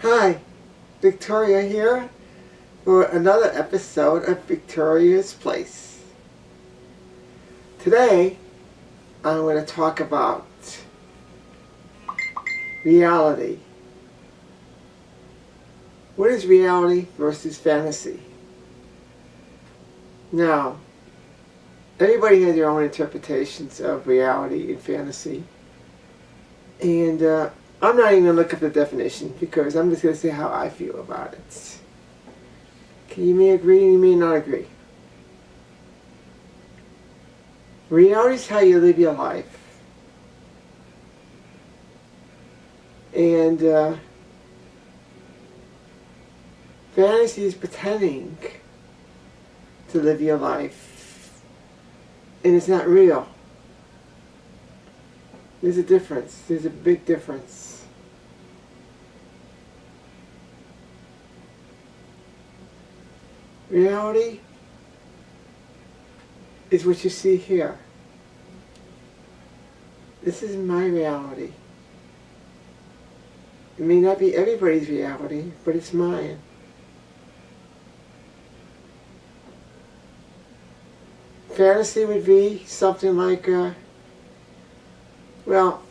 Hi, Victoria here for another episode of Victoria's Place. Today, I'm going to talk about reality. What is reality versus fantasy? Now, everybody has their own interpretations of reality and fantasy. And I'm not even going to look up the definition because I'm just going to say how I feel about it. Okay, you may agree and you may not agree. Reality is how you live your life. And fantasy is pretending to live your life. And it's not real. There's a difference. There's a big difference. Reality is what you see here. This is my reality. It may not be everybody's reality, but it's mine. Fantasy would be something like well,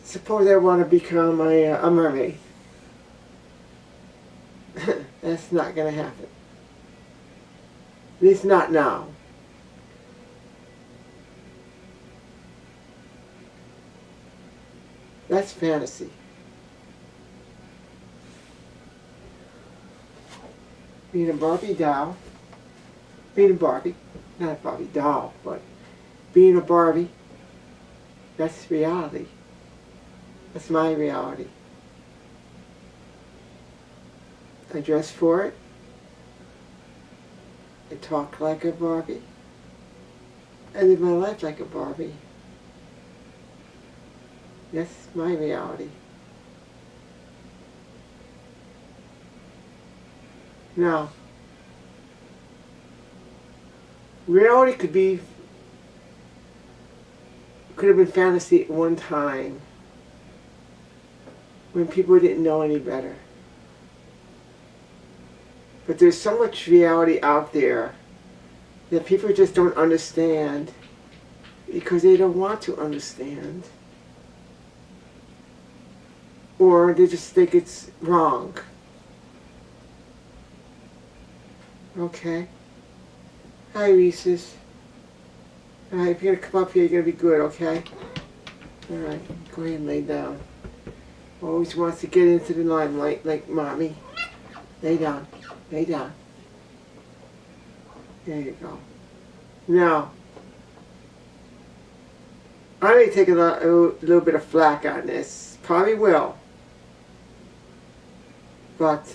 suppose I want to become a mermaid. That's not going to happen. At least not now. That's fantasy. Being a Barbie doll, being a Barbie, not a Barbie doll, but being a Barbie, that's reality. That's my reality. I dress for it. I talk like a Barbie. I live my life like a Barbie. That's my reality. Now, reality could have been fantasy at one time when people didn't know any better. But there's so much reality out there that people just don't understand because they don't want to understand. Or they just think it's wrong. Okay? Hi, Reese's. Alright, if you're going to come up here, you're going to be good, okay? Alright, go ahead and lay down. Always wants to get into the limelight like Mommy. Lay down. Lay down. There you go. Now, I may take a little bit of flack on this. Probably will. But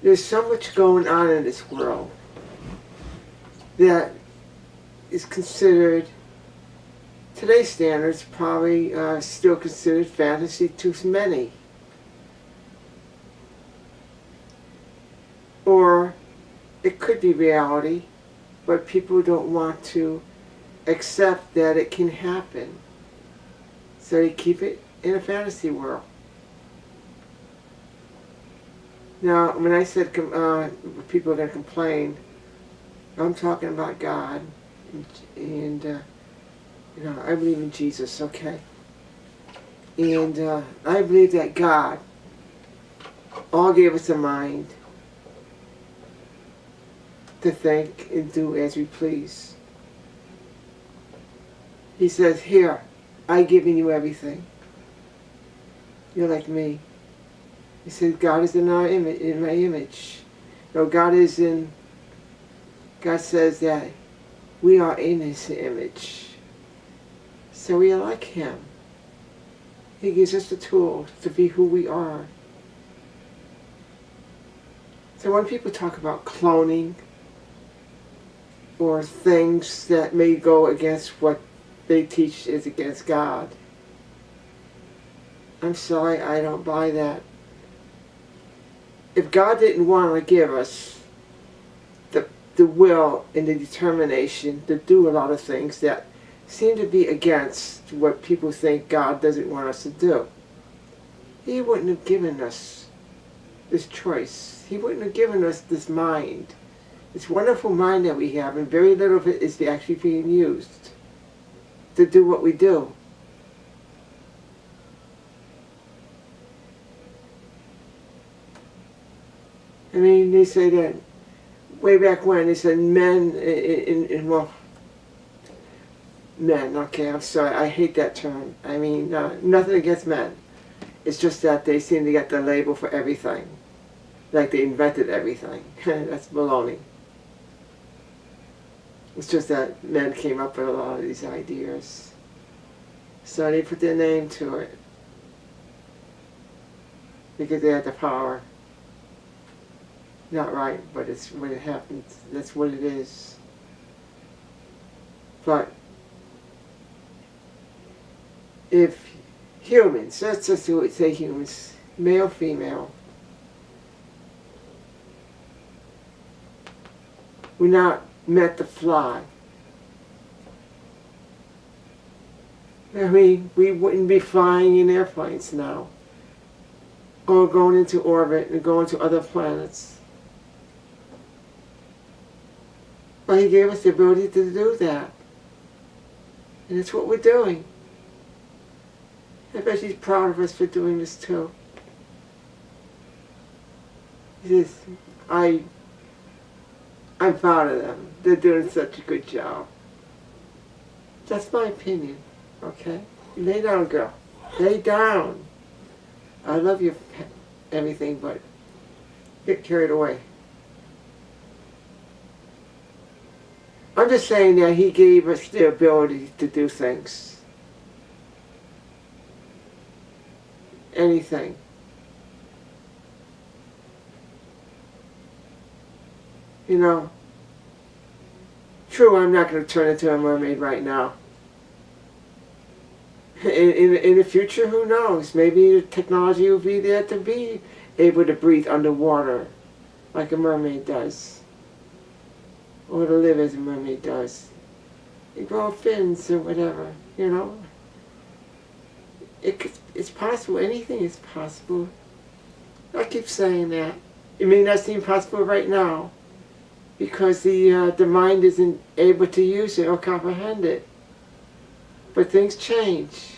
there's so much going on in this world that is considered, today's standards, probably still considered fantasy to many. Or it could be reality, but people don't want to accept that it can happen. So they keep it in a fantasy world. Now, when I said people are going to complain, I'm talking about God, and you know, I believe in Jesus, okay? And I believe that God all gave us a mind to think and do as we please. He says, here, I've given you everything. You're like me. He said, God is in our image, in my image. No, God says that we are in His image. So we are like Him. He gives us the tools to be who we are. So when people talk about cloning or things that may go against what they teach is against God, I'm sorry, I don't buy that. If God didn't want to give us the will and the determination to do a lot of things that seem to be against what people think God doesn't want us to do. He wouldn't have given us this choice. He wouldn't have given us this mind, this wonderful mind that we have, and very little of it is actually being used to do what we do. I mean, they say that way back when, they said men well, men, okay, I'm sorry, I hate that term. I mean, nothing against men. It's just that they seem to get the label for everything. Like they invented everything. That's baloney. It's just that men came up with a lot of these ideas. So they put their name to it. Because they had the power. Not right, but it's when it happens. That's what it is. But if humans, let's just say humans, male, female, we're not meant to fly. I mean, we wouldn't be flying in airplanes now, or going into orbit and going to other planets. But He gave us the ability to do that. And it's what we're doing. I bet He's proud of us for doing this too. He says, I'm proud of them. They're doing such a good job. That's my opinion, okay? Lay down, girl. Lay down. I love you, everything, but get carried away. I'm just saying that He gave us the ability to do things. Anything. You know, true, I'm not going to turn into a mermaid right now. In the future, who knows? Maybe the technology will be there to be able to breathe underwater like a mermaid does. Or to live as a mermaid does. You grow fins or whatever, you know. It's possible. Anything is possible. I keep saying that. It may not seem possible right now because the mind isn't able to use it or comprehend it. But things change.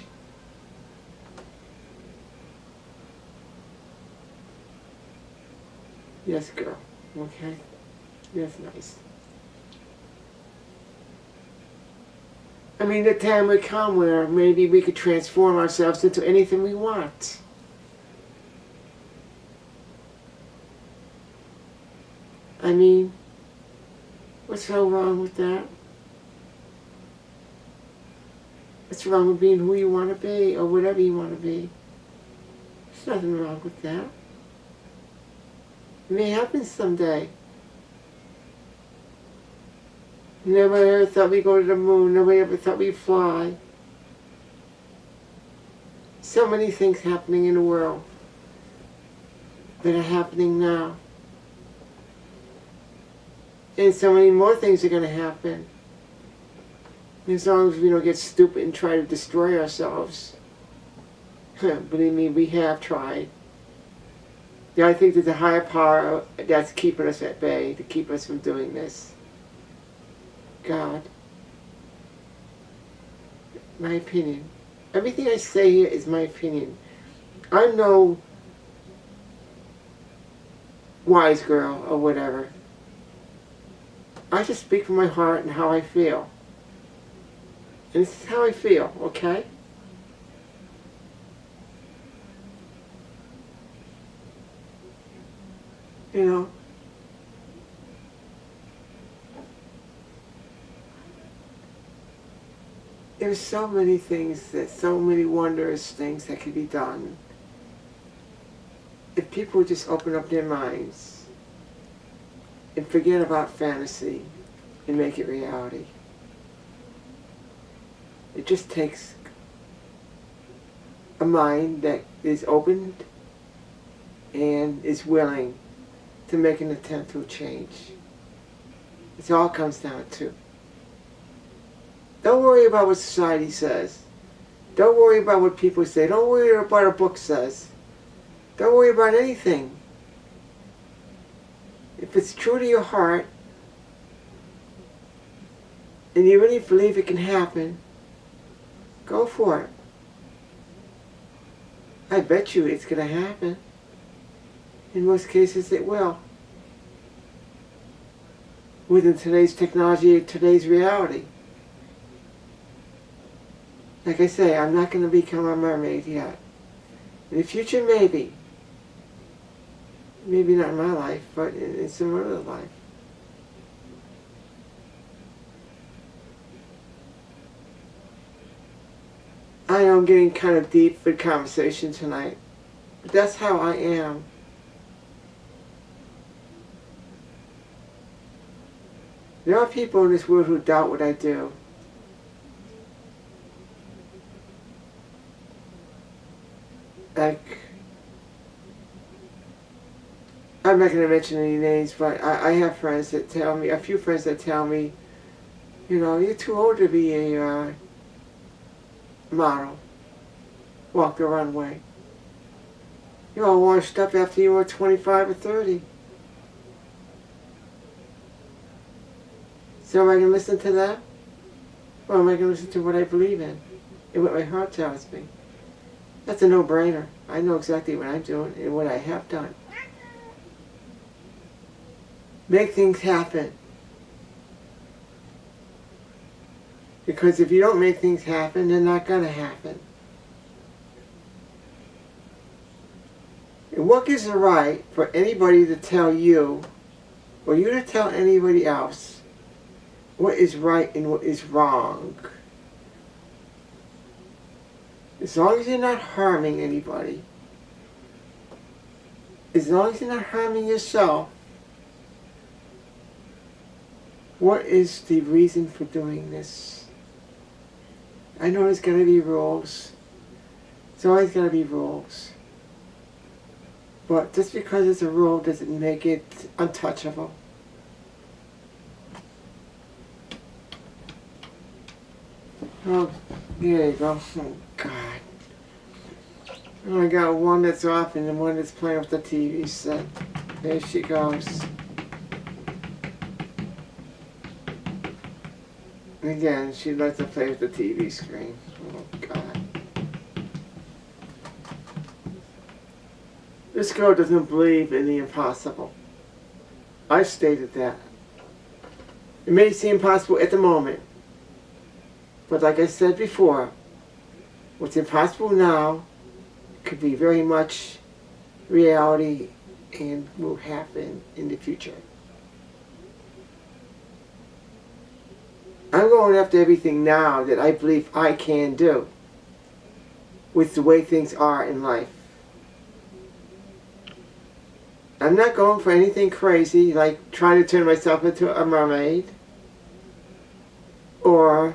Yes, girl. Okay? That's nice. I mean, the time would come where maybe we could transform ourselves into anything we want. I mean, what's so wrong with that? What's wrong with being who you want to be, or whatever you want to be? There's nothing wrong with that. It may happen someday. Nobody ever thought we'd go to the moon. Nobody ever thought we'd fly. So many things happening in the world that are happening now. And so many more things are going to happen. As long as we don't get stupid and try to destroy ourselves. Believe me, we have tried. Yeah, I think there's a higher power that's keeping us at bay, to keep us from doing this. God. My opinion. Everything I say here is my opinion. I'm no wise girl or whatever. I just speak from my heart and how I feel. And this is how I feel, okay? You know? There's so many things, so many wondrous things that can be done. If people just open up their minds and forget about fantasy and make it reality. It just takes a mind that is opened and is willing to make an attempt to change. It all comes down to. Don't worry about what society says. Don't worry about what people say. Don't worry about what a book says. Don't worry about anything. If it's true to your heart, and you really believe it can happen, go for it. I bet you it's going to happen. In most cases it will. Within today's technology, today's reality. Like I say, I'm not going to become a mermaid yet. In the future, maybe. Maybe not in my life, but in some other life. I know I'm getting kind of deep with conversation tonight, but that's how I am. There are people in this world who doubt what I do. Like, I'm not going to mention any names, but I have friends that tell me, a few friends that tell me, you know, you're too old to be a model. Walk the runway. You're all washed up after you were 25 or 30. So am I going to listen to that? Or am I going to listen to what I believe in and what my heart tells me? That's a no-brainer. I know exactly what I'm doing and what I have done. Make things happen. Because if you don't make things happen, they're not going to happen. And what gives the right for anybody to tell you, or you to tell anybody else, what is right and what is wrong? As long as you're not harming anybody, as long as you're not harming yourself, what is the reason for doing this? I know there's going to be rules. There's always going to be rules. But just because it's a rule doesn't make it untouchable. Oh, there you go. Oh, God. Oh, I got one that's off and the one that's playing with the TV set. There she goes. Again, she likes to play with the TV screen. Oh, God. This girl doesn't believe in the impossible. I stated that. It may seem possible at the moment. But like I said before, what's impossible now could be very much reality and will happen in the future. I'm going after everything now that I believe I can do with the way things are in life. I'm not going for anything crazy like trying to turn myself into a mermaid or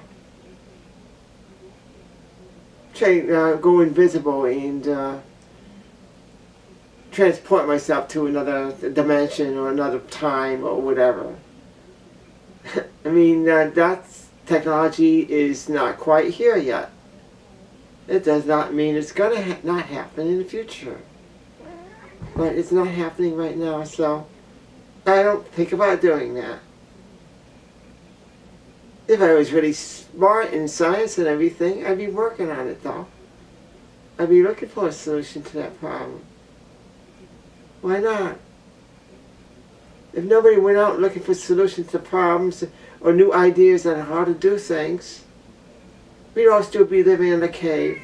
go invisible and transport myself to another dimension or another time or whatever. I mean, that technology is not quite here yet. It does not mean it's going to not happen in the future. But it's not happening right now, so I don't think about doing that. If I was really smart in science and everything, I'd be working on it though. I'd be looking for a solution to that problem. Why not? If nobody went out looking for solutions to problems or new ideas on how to do things, we'd all still be living in a cave.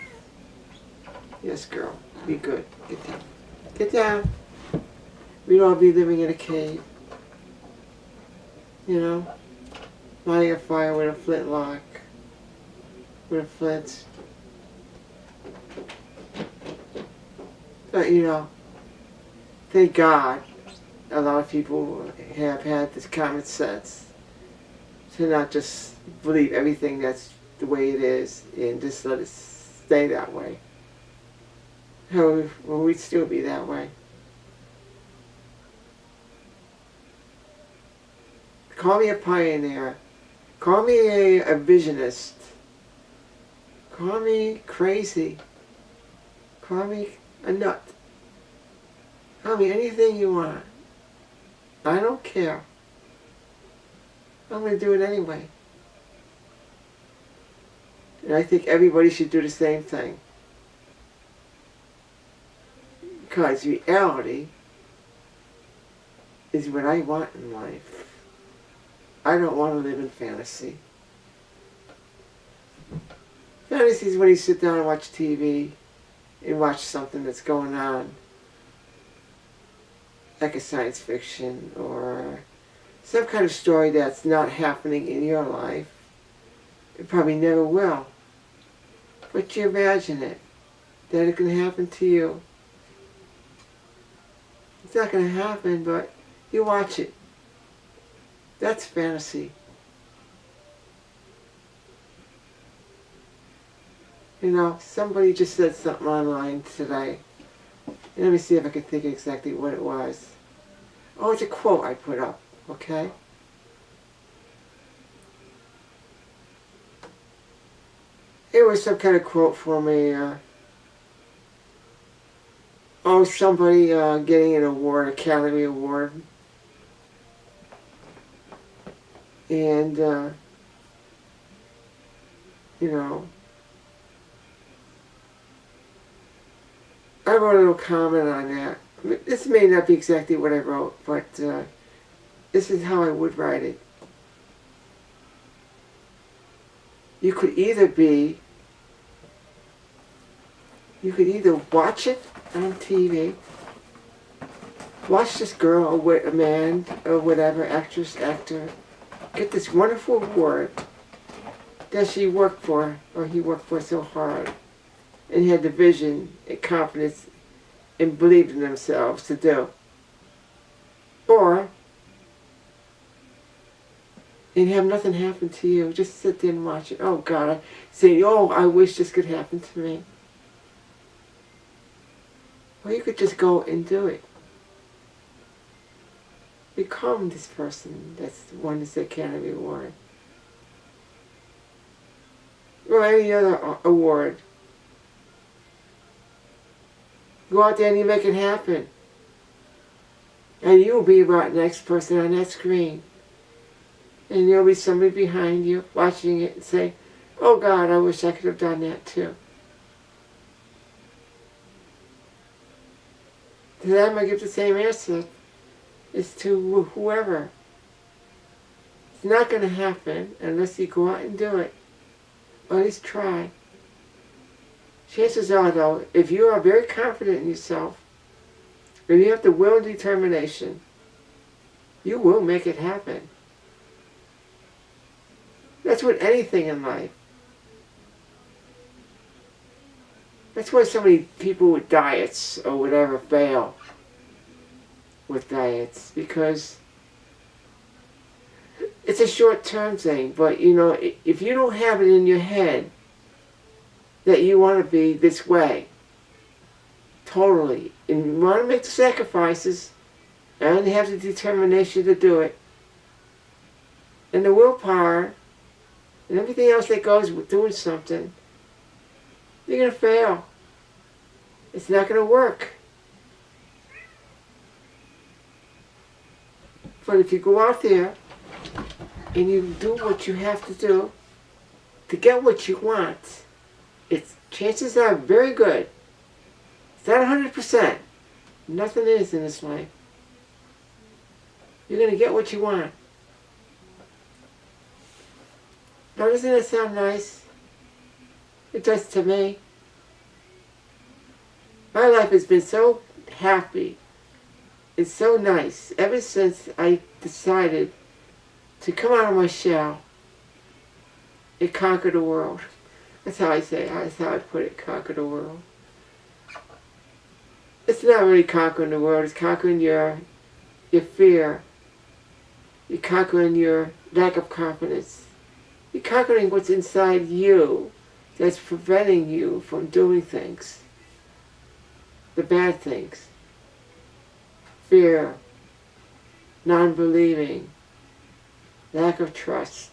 Yes, girl. Be good. Get down. Get down. We'd all be living in a cave. You know? Lighting a fire with a flintlock. With a flint. But, you know, thank God a lot of people have had this common sense to not just believe everything that's the way it is and just let it stay that way. Well, we'd still be that way. Call me a pioneer. Call me a visionist. Call me crazy. Call me a nut. Call me anything you want. I don't care. I'm going to do it anyway. And I think everybody should do the same thing. Because reality is what I want in life. I don't want to live in fantasy. Fantasy is when you sit down and watch TV and watch something that's going on, like a science fiction or some kind of story that's not happening in your life. It probably never will. But you imagine it, that it can happen to you. It's not going to happen, but you watch it. That's fantasy. You know, somebody just said something online today. Let me see if I can think exactly what it was. Oh, it's a quote I put up, okay? It was some kind of quote from somebody getting an award, Academy Award. And, you know, I wrote a little comment on that. I mean, this may not be exactly what I wrote, but this is how I would write it. You could either watch it on TV, watch this girl or a man or whatever, actress, actor, get this wonderful award that she worked for or he worked for so hard and had the vision and confidence and believed in themselves to do. Or and have nothing happen to you. Just sit there and watch it. Oh God, I say, oh, I wish this could happen to me. Or you could just go and do it. Become this person that's won this Academy Award. Or any other award. Go out there and you make it happen. And you'll be about the next person on that screen. And there'll be somebody behind you watching it and say, oh God, I wish I could have done that too. To them I give the same answer. It's to whoever. It's not going to happen unless you go out and do it. Or at least try. Chances are though, if you are very confident in yourself, and you have the will and determination, you will make it happen. That's with anything in life. That's why so many people with diets or whatever fail with diets, because it's a short-term thing. But you know, if you don't have it in your head that you want to be this way, totally, and you want to make the sacrifices and have the determination to do it, and the willpower, and everything else that goes with doing something, you're going to fail. It's not going to work. But if you go out there and you do what you have to do to get what you want, chances are very good. It's not 100%. Nothing is in this life. You're going to get what you want. Now, doesn't it sound nice? It does to me. My life has been so happy. It's so nice ever since I decided to come out of my shell and conquer the world. That's how I say it. That's how I put it, conquer the world. It's not really conquering the world. It's conquering your fear. You're conquering your lack of confidence. You're conquering what's inside you that's preventing you from doing things. The bad things. Fear, non-believing, lack of trust,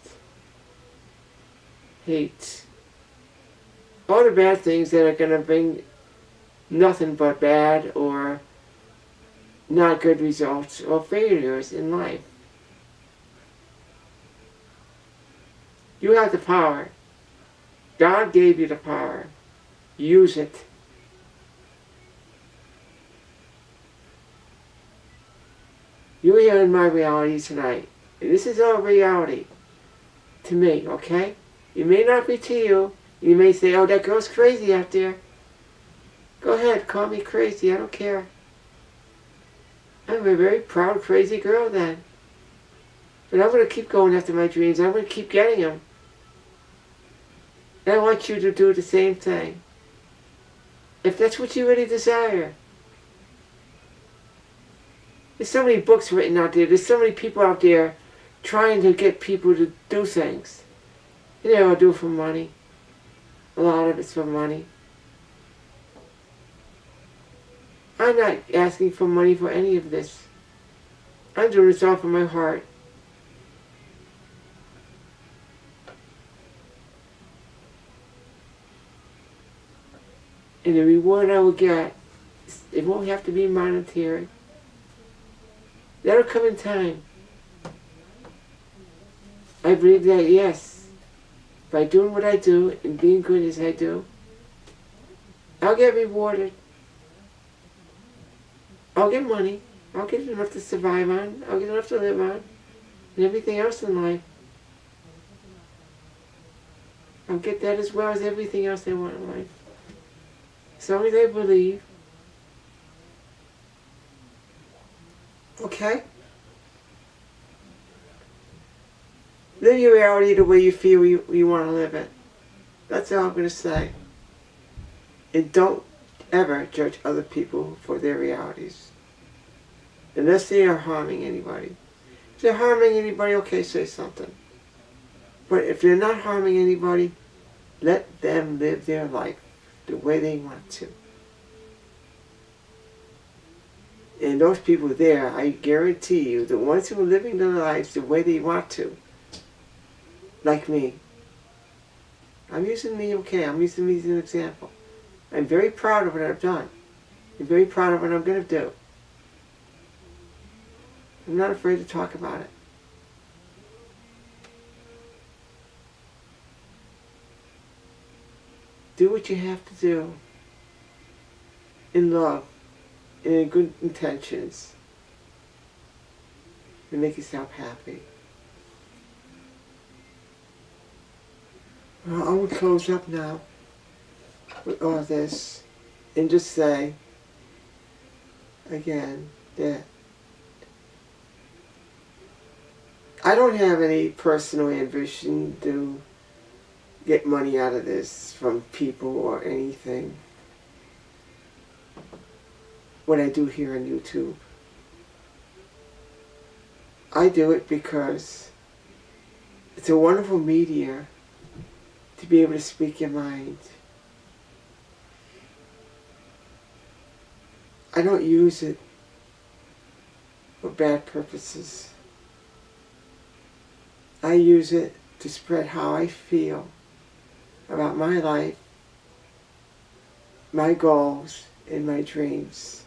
hate, all the bad things that are going to bring nothing but bad or not good results or failures in life. You have the power. God gave you the power. Use it. You're here in my reality tonight. And this is all reality to me, okay? It may not be to you. You may say, oh, that girl's crazy out there. Go ahead, call me crazy. I don't care. I'm a very proud, crazy girl then. But I'm going to keep going after my dreams. I'm going to keep getting them. And I want you to do the same thing. If that's what you really desire. There's so many books written out there. There's so many people out there trying to get people to do things. And they all do it for money. A lot of it's for money. I'm not asking for money for any of this. I'm doing this all from my heart. And the reward I will get, it won't have to be monetary. That'll come in time. I believe that, yes, by doing what I do and being good as I do, I'll get rewarded. I'll get money. I'll get enough to survive on. I'll get enough to live on. And everything else in life. I'll get that as well as everything else I want in life. As long as I believe. Okay? Live your reality the way you feel you want to live it. That's all I'm going to say. And don't ever judge other people for their realities. Unless they are harming anybody. If they're harming anybody, okay, say something. But if they're not harming anybody, let them live their life the way they want to. And those people there, I guarantee you, the ones who are living their lives the way they want to, like me. I'm using me, okay, I'm using me as an example. I'm very proud of what I've done. I'm very proud of what I'm going to do. I'm not afraid to talk about it. Do what you have to do in love and in good intentions and make yourself happy. Well, I will close up now with all this and just say again that I don't have any personal ambition to get money out of this from people or anything. What I do here on YouTube. I do it because it's a wonderful media to be able to speak your mind. I don't use it for bad purposes. I use it to spread how I feel about my life, my goals, and my dreams.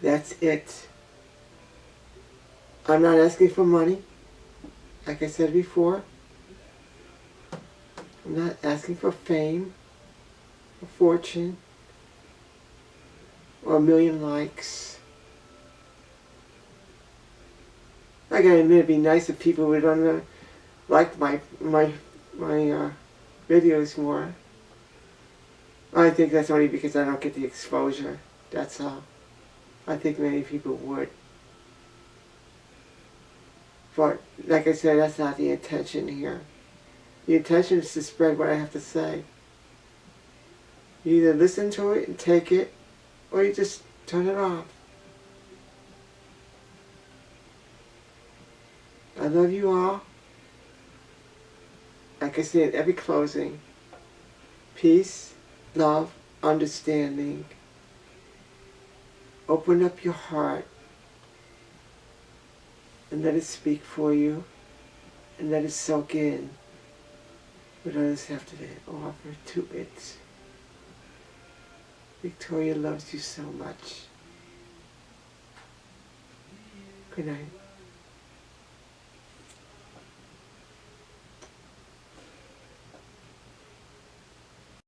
That's it. I'm not asking for money, like I said before. I'm not asking for fame, or fortune, or 1 million likes. I gotta admit, it'd be nice if people would like my videos more. I think that's only because I don't get the exposure. That's all. I think many people would. But, like I said, that's not the intention here. The intention is to spread what I have to say. You either listen to it and take it, or you just turn it off. I love you all. Like I say at every closing, peace, love, understanding. Open up your heart and let it speak for you and let it soak in. what others have to offer to it. Victoria loves you so much. Good night.